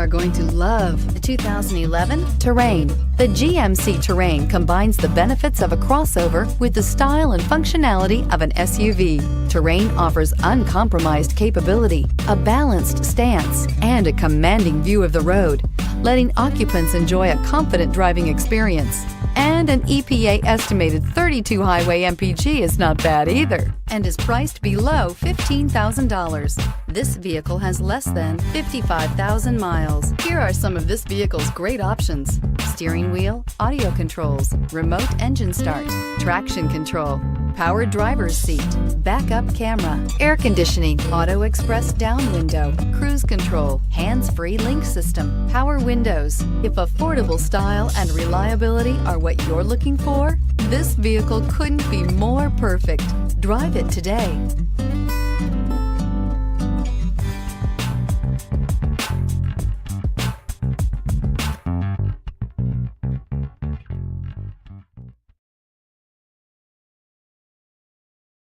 are going to love the 2011 Terrain. The GMC Terrain combines the benefits of a crossover with the style and functionality of an SUV. Terrain offers uncompromised capability, a balanced stance, and a commanding view of the road, letting occupants enjoy a confident driving experience. And an EPA estimated 32 highway MPG is not bad either, and is priced below $15,000. This vehicle has less than 55,000 miles. Here are some of this vehicle's great options: steering wheel audio controls, remote engine start, traction control, power driver's seat, backup camera, air conditioning, auto express down window, cruise control, hands-free link system, power windows. If affordable style and reliability are what you're looking for, this vehicle couldn't be more perfect. Drive it today.